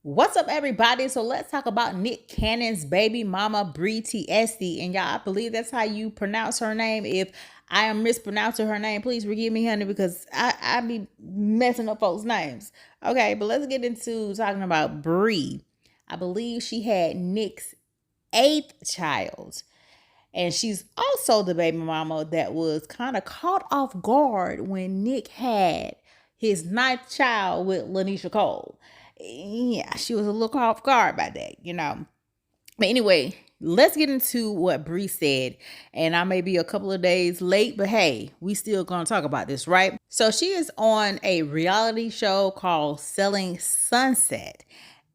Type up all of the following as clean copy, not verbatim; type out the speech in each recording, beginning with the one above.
What's up, everybody? So let's talk about Nick Cannon's baby mama, Bree Tiesi. And y'all, I believe that's how you pronounce her name. If I am mispronouncing her name, please forgive me, honey, because I be messing up folks' names. Okay, but let's get into talking about Bree. I believe she had Nick's eighth child. And she's also the baby mama that was kind of caught off guard when Nick had his ninth child with Lanisha Cole. Yeah, she was a little caught off guard by that. But anyway, let's get into what Bree said. And I may be a couple of days late, but hey, we still gonna talk about this, right? So she is on a reality show called Selling Sunset.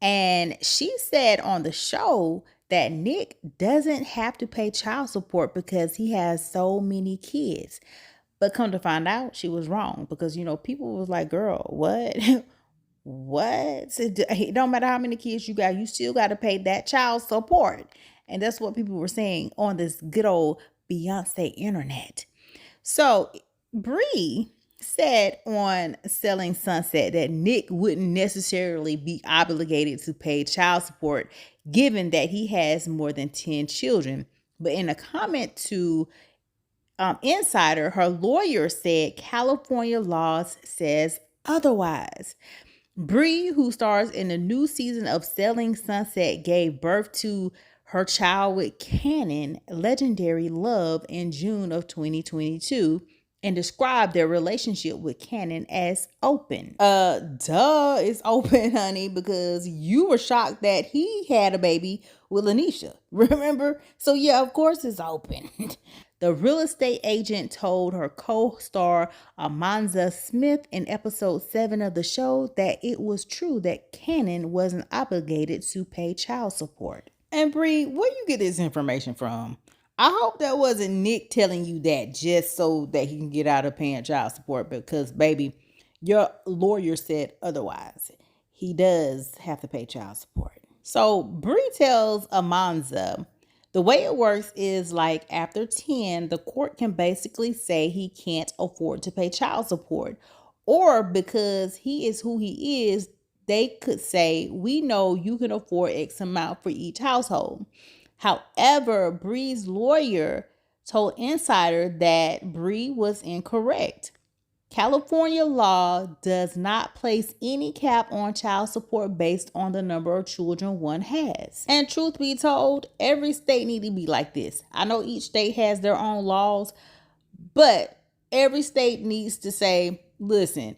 And she said on the show that Nick doesn't have to pay child support because he has so many kids. But come to find out, she was wrong because, people was like, girl, what? What? It don't matter how many kids you got, you still got to pay that child support. And that's what people were saying on this good old Beyonce internet. So Bree said on Selling Sunset that Nick wouldn't necessarily be obligated to pay child support given that he has more than 10 children. But in a comment to Insider, her lawyer said California laws says otherwise. Bree, who stars in the new season of Selling Sunset, gave birth to her child with Cannon, Legendary Love, in June of 2022 and described their relationship with Cannon as open. Duh, it's open, honey, because you were shocked that he had a baby with Lanisha, remember? So yeah, of course it's open. The real estate agent told her co-star Amanza Smith in episode 7 of the show that it was true that Cannon wasn't obligated to pay child support. And Bree, where you get this information from? I hope that wasn't Nick telling you that just so that he can get out of paying child support because, baby, your lawyer said otherwise. He does have to pay child support. So Bree tells Amanza the way it works is like after 10, the court can basically say he can't afford to pay child support. Or because he is who he is, they could say, we know you can afford X amount for each household. However, Bree's lawyer told Insider that Bree was incorrect. California law does not place any cap on child support based on the number of children one has. And truth be told, every state needs to be like this. I know each state has their own laws, but every state needs to say, listen,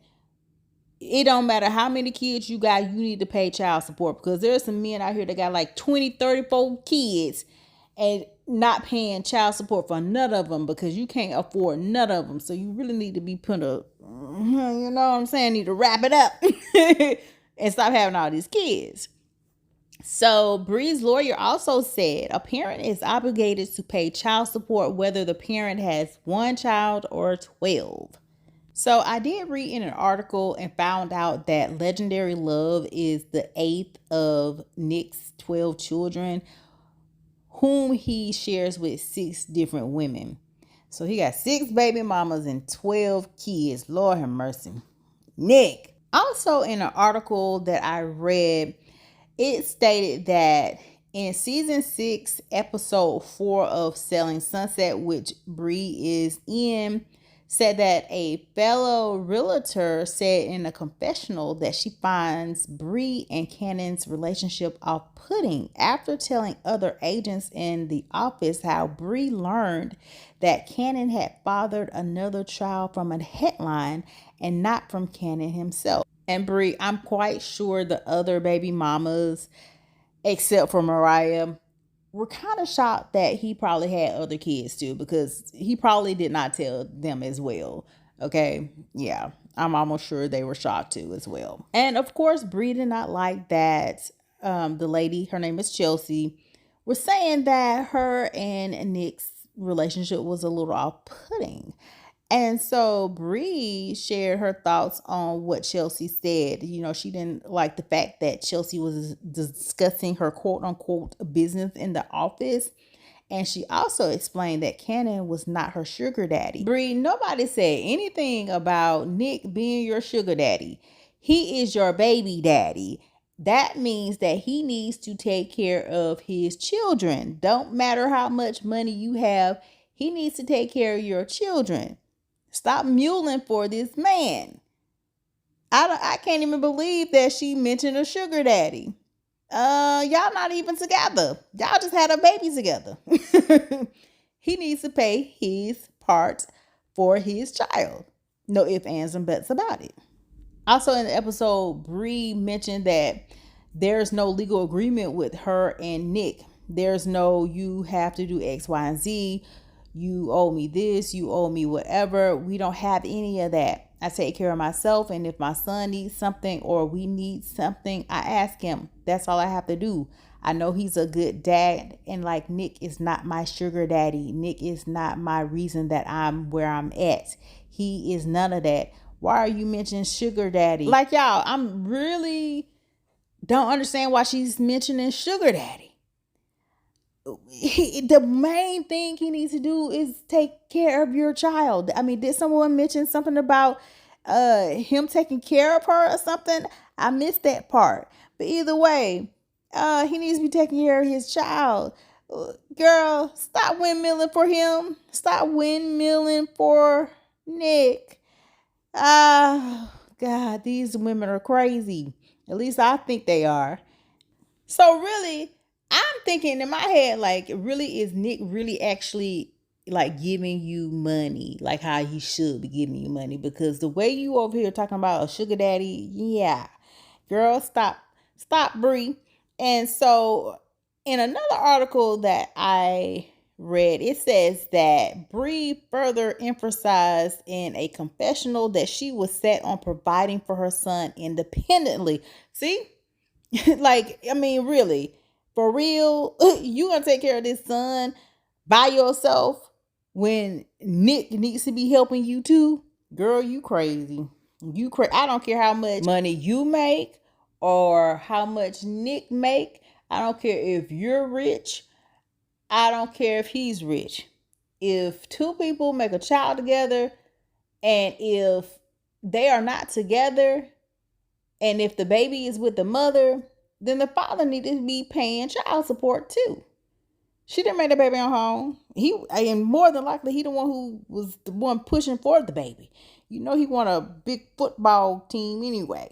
it don't matter how many kids you got, you need to pay child support because there's some men out here that got like 20, 34 kids and not paying child support for none of them because you can't afford none of them. So you really need to be put a, you know what I'm saying, need to wrap it up and stop having all these kids. So Bree's lawyer also said a parent is obligated to pay child support whether the parent has one child or 12. So I did read in an article and found out that Legendary Love is the 8th of Nick's 12 children, whom he shares with 6 different women. So he got 6 baby mamas and 12 kids. Lord have mercy. Nick. Also in an article that I read, it stated that in season 6, episode 4 of Selling Sunset, which Bree is in, said that a fellow realtor said in a confessional that she finds Bree and Cannon's relationship off-putting after telling other agents in the office how Bree learned that Cannon had fathered another child from a headline and not from Cannon himself. And Bree, I'm quite sure the other baby mamas, except for Mariah, we're kind of shocked that he probably had other kids too because he probably did not tell them as well. Okay, yeah, I'm almost sure they were shocked too as well. And of course, Bree did not like that the lady, her name is Chelsea, was saying that her and Nick's relationship was a little off-putting. And so Bree shared her thoughts on what Chelsea said. She didn't like the fact that Chelsea was discussing her quote unquote business in the office. And she also explained that Cannon was not her sugar daddy. Bree, nobody said anything about Nick being your sugar daddy. He is your baby daddy. that means that he needs to take care of his children. Don't matter how much money you have, he needs to take care of your children. Stop muling for this man. I can't even believe that she mentioned a sugar daddy. Y'all not even together. Y'all just had a baby together. He needs to pay his part for his child. No ifs, ands, and buts about it. Also in the episode, Bree mentioned that there's no legal agreement with her and Nick. There's no, you have to do X, Y, and Z. You owe me this, you owe me whatever. We don't have any of that. I take care of myself, and if my son needs something or we need something, I ask him. That's all I have to do. I know he's a good dad, and like, Nick is not my sugar daddy. Nick is not my reason that I'm where I'm at. He is none of that. Why are you mentioning sugar daddy? Like, y'all, I'm really don't understand why she's mentioning sugar daddy. The main thing he needs to do is take care of your child. I mean, did someone mention something about him taking care of her or something? I missed that part. But either way, he needs to be taking care of his child. Girl, stop windmilling for him. Stop windmilling for Nick. God, these women are crazy. At least I think they are. So really, I'm thinking in my head, like, really, is Nick really actually like giving you money, like how he should be giving you money? Because the way you over here talking about a sugar daddy, yeah, girl, stop, Bree. And so, in another article that I read, it says that Bree further emphasized in a confessional that she was set on providing for her son independently. See? Like, I mean, really, for real, you gonna take care of this son by yourself when Nick needs to be helping you too? Girl, you crazy. I don't care how much money you make or how much Nick make. I don't care if you're rich. I don't care if he's rich. If two people make a child together, and if they are not together, and if the baby is with the mother, then the father needs to be paying child support too. She didn't make the baby on her own. And more than likely, he the one who was the one pushing for the baby. You know, he want a big football team anyway.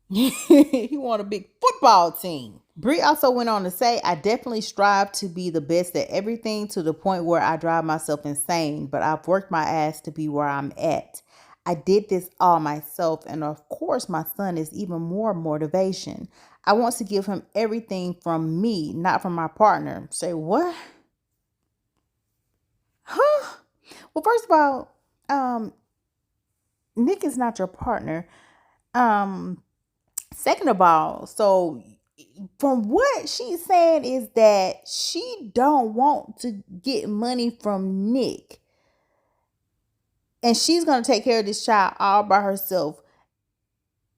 He want a big football team. Bree also went on to say, I definitely strive to be the best at everything to the point where I drive myself insane, but I've worked my ass to be where I'm at. I did this all myself, and of course my son is even more motivation. I want to give him everything from me, not from my partner. Say what? Huh? Well, first of all, Nick is not your partner. Second of all, so from what she's saying is that she don't want to get money from Nick. And she's going to take care of this child all by herself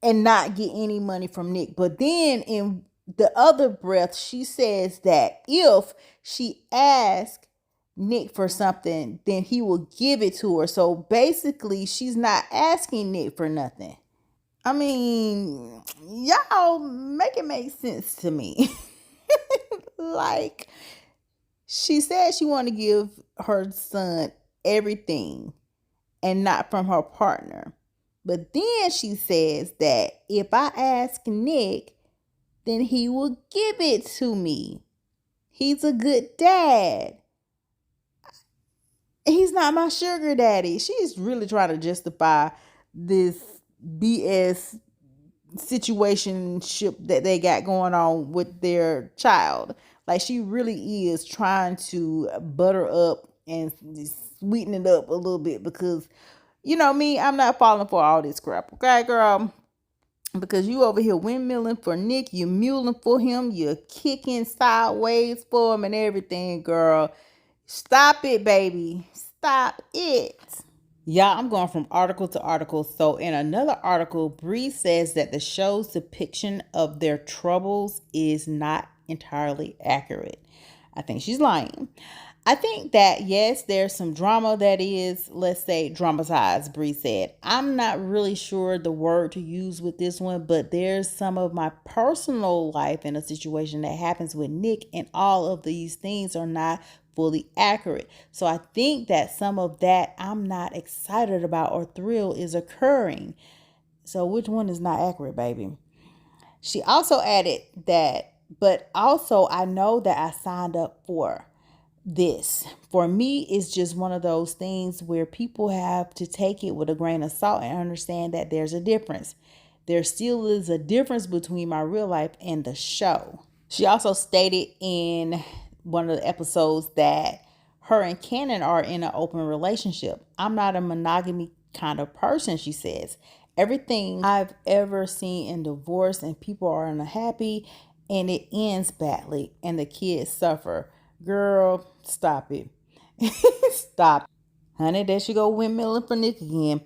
and not get any money from Nick. But then in the other breath, she says that if she asks Nick for something, then he will give it to her. So basically, she's not asking Nick for nothing. I mean, y'all make it make sense to me. Like, she said she wanted to give her son everything and not from her partner. But then she says that if I ask Nick, then he will give it to me. He's a good dad. He's not my sugar daddy. She's really trying to justify this BS situationship that they got going on with their child. Like, she really is trying to butter up and sweeten it up a little bit, because you know me, I'm not falling for all this crap, okay, girl? Because you over here windmilling for Nick, you're muling for him, you're kicking sideways for him and everything, girl. Stop it, baby. Stop it. Yeah, I'm going from article to article. So in another article, Bree says that the show's depiction of their troubles is not entirely accurate. I think she's lying. I think that yes, there's some drama that is, let's say, dramatized, Bree said. I'm not really sure the word to use with this one, but there's some of my personal life in a situation that happens with Nick, and all of these things are not fully accurate. So I think that some of that I'm not excited about or thrilled is occurring. So which one is not accurate, baby? She also added that, but also I know that I signed up for this. For me, it's just one of those things where people have to take it with a grain of salt and understand that there's a difference. There still is a difference between my real life and the show. She also stated in one of the episodes that her and Cannon are in an open relationship. I'm not a monogamy kind of person, she says. Everything I've ever seen in divorce and people are unhappy and it ends badly and the kids suffer. Girl, stop it. Stop. Honey, there she go windmilling for Nick again.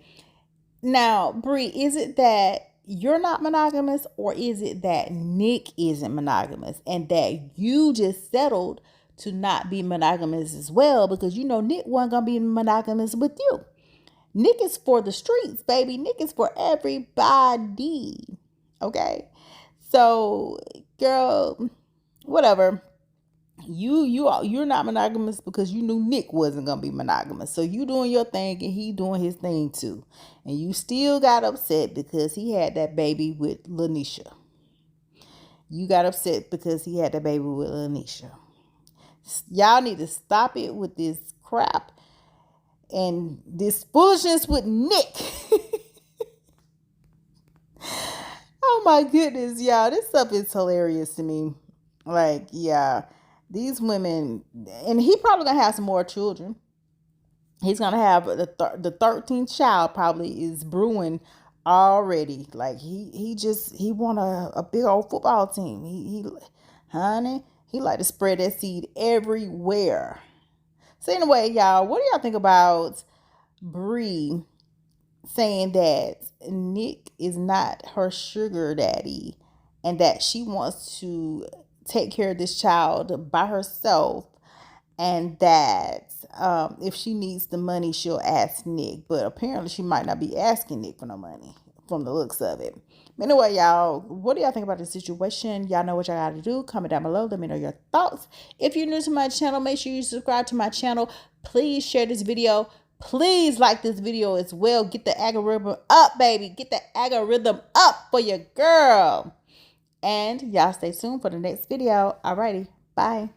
Now, Bree, is it that you're not monogamous or is it that Nick isn't monogamous and that you just settled to not be monogamous as well because you know Nick wasn't going to be monogamous with you? Nick is for the streets, baby. Nick is for everybody. Okay? So, girl, whatever. You're not monogamous because you knew Nick wasn't gonna be monogamous. So you doing your thing and he doing his thing too. And you still got upset because he had that baby with Lanisha. You got upset because he had that baby with Lanisha. Y'all need to stop it with this crap and this foolishness with Nick. Oh my goodness, y'all. This stuff is hilarious to me. Like, yeah, these women, and he probably gonna have some more children. He's gonna have the 13th child probably is brewing already. Like he want a big old football team. Honey, he like to spread that seed everywhere. So anyway, y'all, what do y'all think about Bree saying that Nick is not her sugar daddy and that she wants to take care of this child by herself and that if she needs the money, she'll ask Nick. But apparently, she might not be asking Nick for no money from the looks of it. But anyway, y'all, what do y'all think about the situation? Y'all know what y'all got to do. Comment down below. Let me know your thoughts. If you're new to my channel, make sure you subscribe to my channel. Please share this video. Please like this video as well. Get the algorithm up, baby. Get the algorithm up for your girl. And y'all stay tuned for the next video. Alrighty. Bye.